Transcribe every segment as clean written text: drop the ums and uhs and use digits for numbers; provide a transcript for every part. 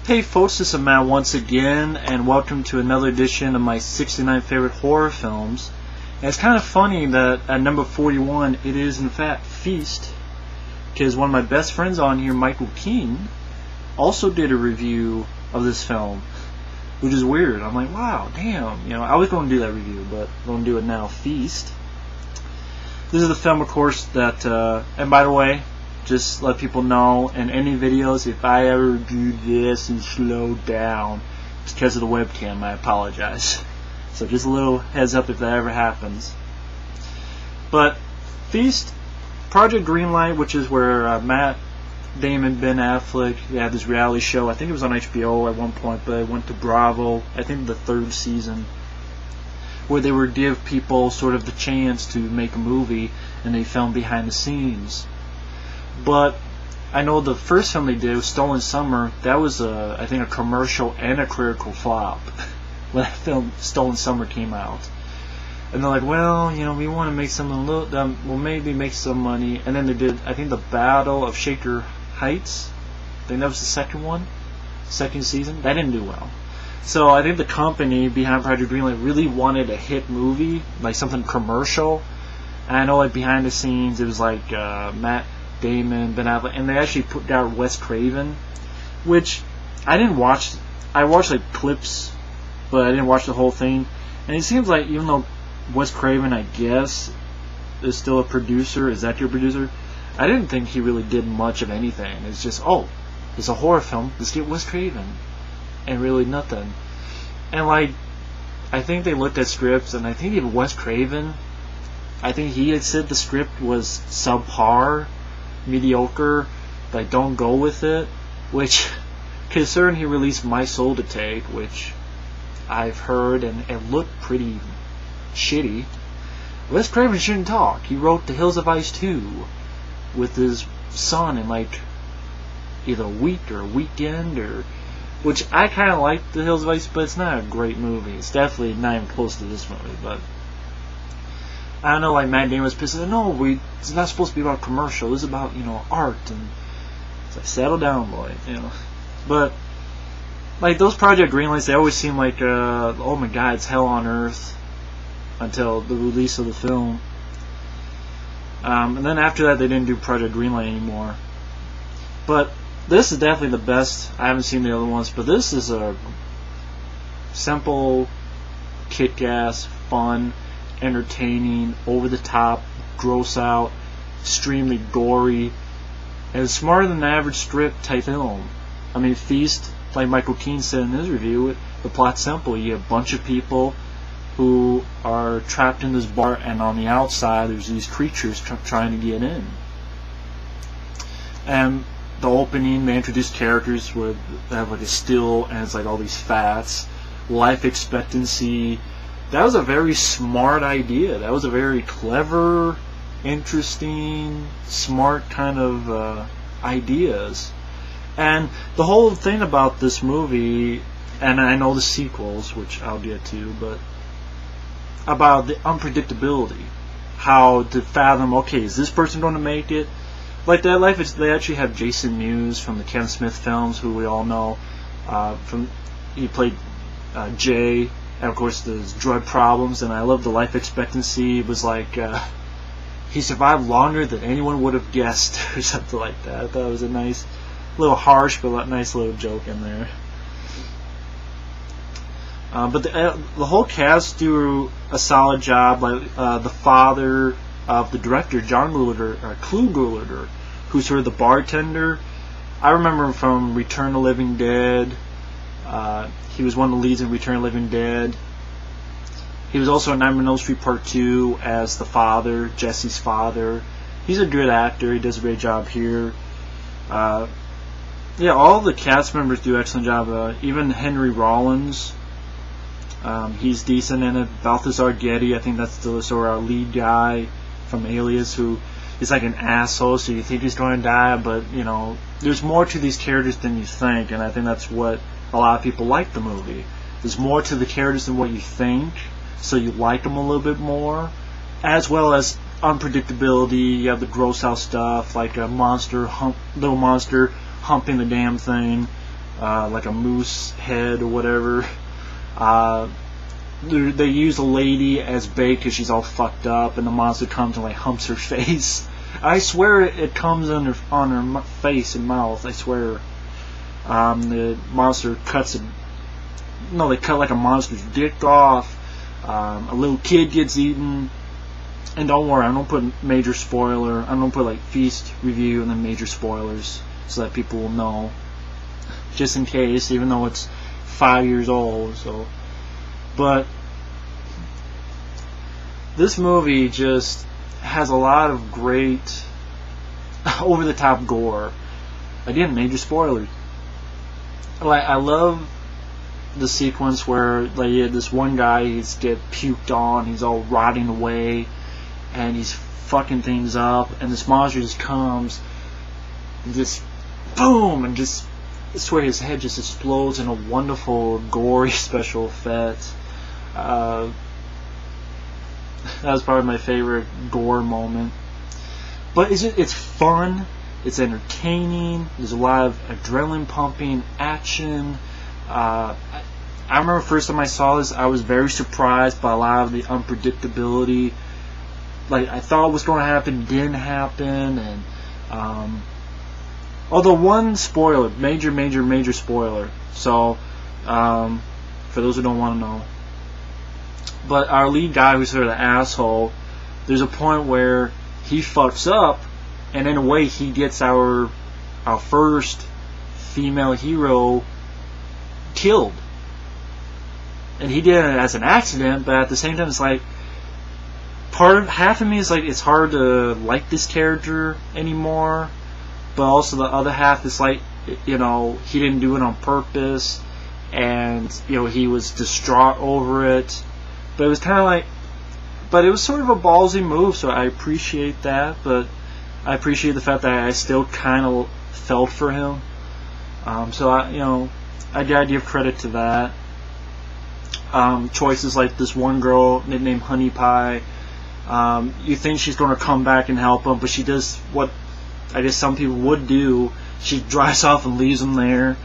Hey folks, this is Matt once again, and welcome to another edition of my 69 favorite horror films. And it's kind of funny that at number 41, it is in fact Feast, because one of my best friends on here, Michael Keane, also did a review of this film, which is weird. I'm like, wow, damn, I was going to do that review, but I'm going to do it now. Feast. This is the film, of course, that, and by the way, just let people know in any videos, if I ever do this and slow down, it's because of the webcam. I apologize. So just a little heads up if that ever happens. But Feast, Project Greenlight, which is where Matt Damon, Ben Affleck, they had this reality show. I think it was on HBO at one point, but it went to Bravo, I think the third season, where they would give people sort of the chance to make a movie, and they filmed behind the scenes. But I know the first film they did, Stolen Summer, that was I think a commercial and a critical flop when that film Stolen Summer came out. And they're like, well, we want to make something a little, we'll maybe make some money. And then they did, I think, the Battle of Shaker Heights. I think that was the second season. That didn't do well. So I think the company behind Project Greenlight really wanted a hit movie, like something commercial. And I know, like, behind the scenes, it was like Matt Damon, Ben Affleck, and they actually put out Wes Craven, which I didn't watch. I watched like clips, but I didn't watch the whole thing. And it seems like even though Wes Craven, I guess, is still a producer, executive producer, I didn't think he really did much of anything. It's just, oh, it's a horror film, let's get Wes Craven, and really nothing. And like, I think they looked at scripts, and I think even Wes Craven, I think he had said the script was subpar, mediocre, like don't go with it, which, considering he released My Soul to Take, which I've heard and it looked pretty shitty. Wes Craven shouldn't talk. He wrote The Hills of Ice 2 with his son in like either a week or a weekend, or which I kind of like The Hills of Ice, but it's not a great movie. It's definitely not even close to this movie, but I don't know, like Matt Damon was pissed. No, it's not supposed to be about commercial. This is about, art. And it's like, settle down, boy, But, like, those Project Greenlights, they always seem like, oh my god, it's hell on earth until the release of the film. And then after that, they didn't do Project Greenlight anymore. But this is definitely the best. I haven't seen the other ones, but this is a simple, kick-ass, fun, entertaining, over-the-top, gross-out, extremely gory, and smarter than an average strip type film. I mean, Feast, like Michael Keane said in his review, the plot's simple. You have a bunch of people who are trapped in this bar, and on the outside there's these creatures trying to get in. And the opening, they introduce characters where they have like a still, and it's like all these fats, life expectancy. That was a very smart idea. That was a very clever, interesting, smart kind of ideas. And the whole thing about this movie, and I know the sequels, which I'll get to, but about the unpredictability. How to fathom, okay, is this person going to make it? Like that life, they actually have Jason Mewes from the Kevin Smith films, who we all know. He played Jay. And of course there's drug problems, and I love the life expectancy. It was like he survived longer than anyone would have guessed, or something like that. I thought it was a nice, little harsh, but nice little joke in there. But the whole cast do a solid job. Like the father of the director, John Gulager, or Clu Gulager, who's sort of the bartender. I remember him from Return of the Living Dead. He was one of the leads in Return of the Living Dead. He was also in Nightmare on Elm Street Part 2 as the father, Jesse's father. He's a good actor. He does a great job here. Yeah, all the cast members do an excellent job. Even Henry Rollins, he's decent in it. Balthazar Getty, I think that's the sort of our lead guy from Alias, who is like an asshole, so you think he's going to die, but, there's more to these characters than you think, and I think that's what a lot of people like the movie. There's more to the characters than what you think, so you like them a little bit more, as well as unpredictability. You have the gross out stuff, like a little monster humping the damn thing. like a moose head or whatever. They use a lady as bait because she's all fucked up, and the monster comes and like humps her face. I swear it comes on her face and mouth. I swear. The monster cuts it. No, they cut like a monster's dick off. A little kid gets eaten. And don't worry, I don't put major spoiler. I don't put like feast review and then major spoilers so that people will know, just in case, even though it's 5 years old. So, but this movie just has a lot of great over-the-top gore. Again, major spoilers. Like, I love the sequence where like this one guy, he's get puked on, he's all rotting away, and he's fucking things up, and this monster just comes, and just boom, and just I swear his head just explodes in a wonderful gory special effect. That was probably my favorite gore moment. But it's fun, it's entertaining, there's a lot of adrenaline pumping, action. I remember first time I saw this, I was very surprised by a lot of the unpredictability. Like, I thought it was going to happen, didn't happen, and although one spoiler, major spoiler, so for those who don't want to know, but our lead guy, who's sort of the asshole, there's a point where he fucks up, and in a way he gets our first female hero killed. And he did it as an accident, but at the same time it's like half of me is like, it's hard to like this character anymore, but also the other half is like, you know, he didn't do it on purpose, and you know, he was distraught over it, but it was kind of like, but it was sort of a ballsy move, so I appreciate that. But I appreciate the fact that I still kind of felt for him, so I gotta give credit to that. Choices like this one girl nicknamed Honey Pie, you think she's going to come back and help him, but she does what I guess some people would do. She drives off and leaves him there.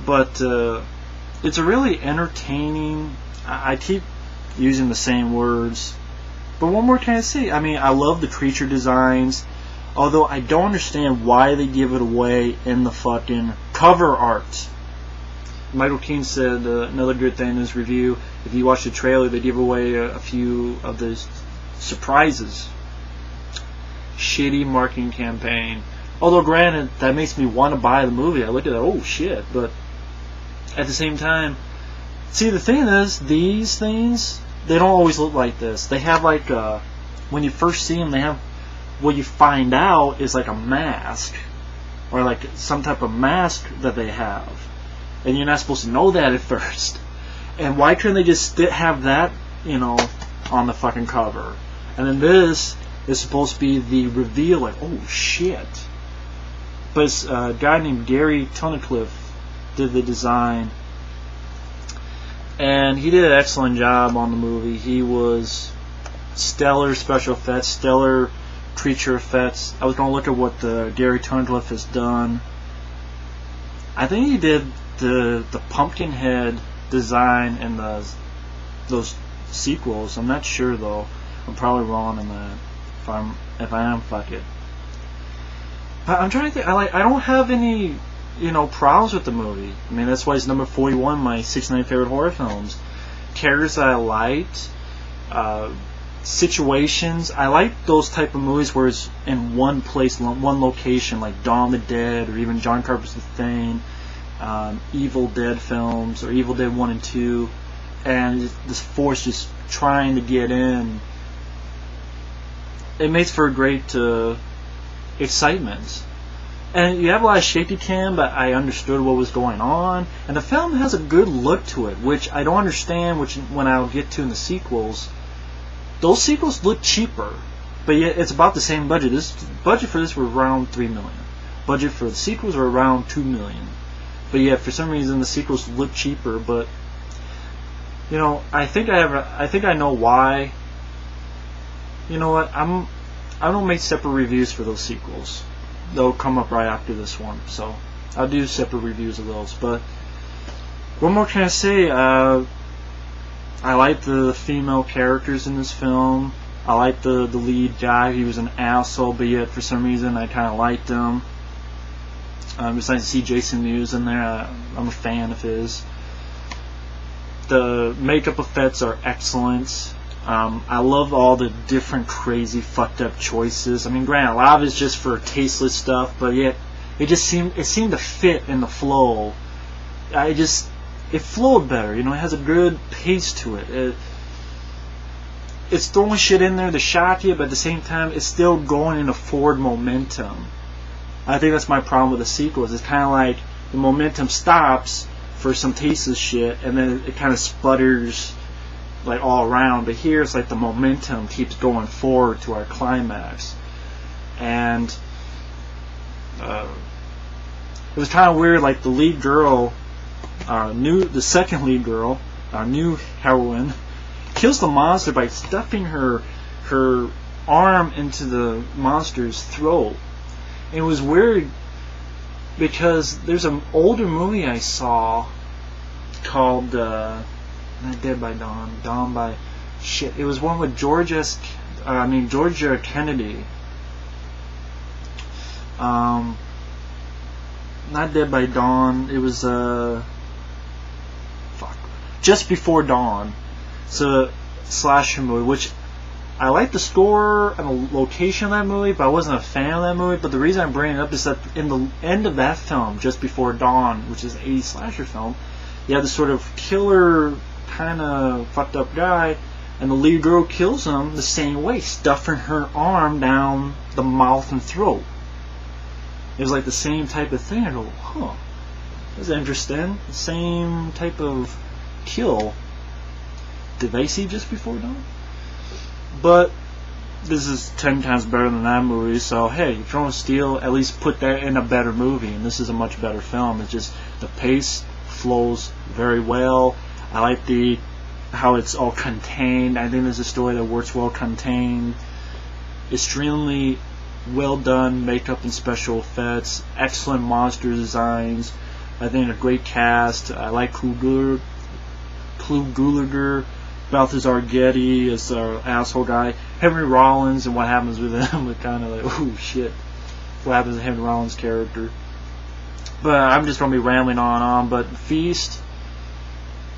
But it's a really entertaining, I keep using the same words, but what more can I say? I mean, I love the creature designs, although I don't understand why they give it away in the fucking cover art. Michael Keane said another good thing in his review, if you watch the trailer, they give away a few of the surprises. Shitty marketing campaign. Although granted, that makes me want to buy the movie. I look at that, oh shit, but at the same time, see, the thing is, these things, they don't always look like this. They have like, when you first see them, they have, what you find out is like a mask, or like some type of mask that they have. And you're not supposed to know that at first. And why couldn't they just have that, you know, on the fucking cover? And then this is supposed to be the reveal, like, oh shit. But it's a guy named Gary Tunnicliffe did the design. And he did an excellent job on the movie. He was stellar special effects, stellar creature effects. I was going to look at what Gary Tunnicliffe has done. I think he did the pumpkin head design in those sequels. I'm not sure though. I'm probably wrong in that. If I am, fuck it. But I'm trying to think. I don't have any, you know, problems with the movie. I mean, that's why it's number 41 in my 69 favorite horror films. Characters that I liked, situations. I like those type of movies where it's in one place, one location, like Dawn of the Dead or even John Carpenter's The Thing. Evil Dead films, or Evil Dead 1 and 2, and this force just trying to get in. It makes for a great excitement. And you have a lot of shaky cam, but I understood what was going on. And the film has a good look to it, which I don't understand, which when I'll get to in the sequels. Those sequels look cheaper, but yet it's about the same budget. This budget for this was around $3 million. Budget for the sequels were around $2 million. But yeah, for some reason the sequels look cheaper. But you know, I think I know why. You know what? I don't make separate reviews for those sequels. They'll come up right after this one. So I'll do separate reviews of those. But what more can I say? I like the female characters in this film. I like the lead guy. He was an asshole, but yet for some reason I kind of liked him. It's nice to see Jason Mewes in there. I'm a fan of his. The makeup effects are excellent. I love all the different crazy fucked up choices. I mean, granted, a lot of it's just for tasteless stuff, but yet it seemed to fit in the flow. It flowed better, you know. It has a good pace to it. It's throwing shit in there to shock you, but at the same time, it's still going in a forward momentum. I think that's my problem with the sequels. It's kind of like the momentum stops for some tasteless shit, and then it kind of sputters like all around. But here, it's like the momentum keeps going forward to our climax, and it was kind of weird. Like the lead girl, the second lead girl, our new heroine, kills the monster by stuffing her arm into the monster's throat. It was weird because there's an older movie I saw called not Dead by Dawn, Dawn by shit. It was one with Georgia Kennedy. Not Dead by Dawn. It was Just Before Dawn. It's a slasher movie, which I like the score and the location of that movie, but I wasn't a fan of that movie. But the reason I'm bringing it up is that in the end of that film, Just Before Dawn, which is an 80s slasher film, you have this sort of killer, kind of fucked up guy, and the lead girl kills him the same way, stuffing her arm down the mouth and throat. It was like the same type of thing. I go, huh, that's interesting. The same type of kill. Did they see Just Before Dawn? But this is 10 times better than that movie, so hey, if you're on Steel, at least put that in a better movie, and this is a much better film. It's just the pace flows very well. I like how it's all contained. I think this is a story that works well contained. Extremely well done makeup and special effects. Excellent monster designs. I think a great cast. I like Clu Gulager, Balthazar Getty as our asshole guy, Henry Rollins, and what happens with him. It's kind of like, oh shit, what happens to Henry Rollins' character. But I'm just going to be rambling on and on. But Feast,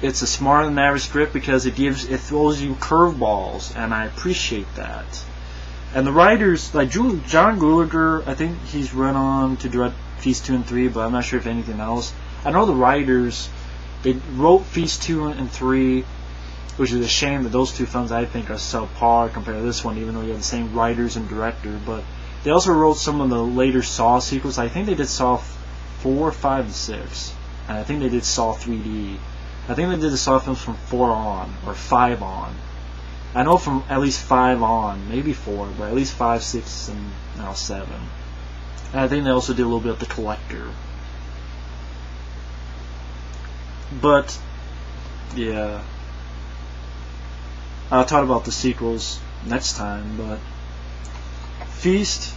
it's a smarter than average script because it throws you curveballs, and I appreciate that. And the writers, like John Gulager, I think he's run on to direct Feast 2 and 3, but I'm not sure if anything else. I know the writers, they wrote Feast 2 and 3, which is a shame that those two films I think are subpar compared to this one, even though you have the same writers and director. But they also wrote some of the later Saw sequels. I think they did Saw 4, 5, and 6. And I think they did Saw 3D. I think they did the Saw films from 4 on, or 5 on. I know from at least 5 on, maybe 4, but at least 5, 6, and now 7. And I think they also did a little bit of The Collector. But, yeah. I'll talk about the sequels next time, but Feast,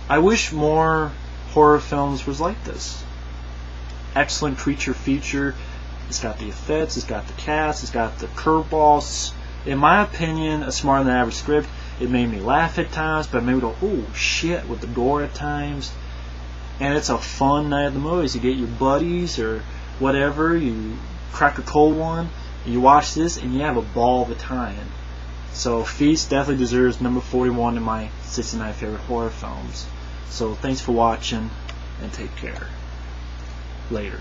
I wish more horror films was like this. Excellent creature feature. It's got the effects, it's got the cast, it's got the curveballs. In my opinion, a smarter than average script. It made me laugh at times, but it made me go, oh shit, with the gore at times. And it's a fun night at the movies. You get your buddies or whatever, you crack a cold one, you watch this, and you have a ball of a time. So Feast definitely deserves number 41 in my 69 favorite horror films. So thanks for watching, and take care. Later.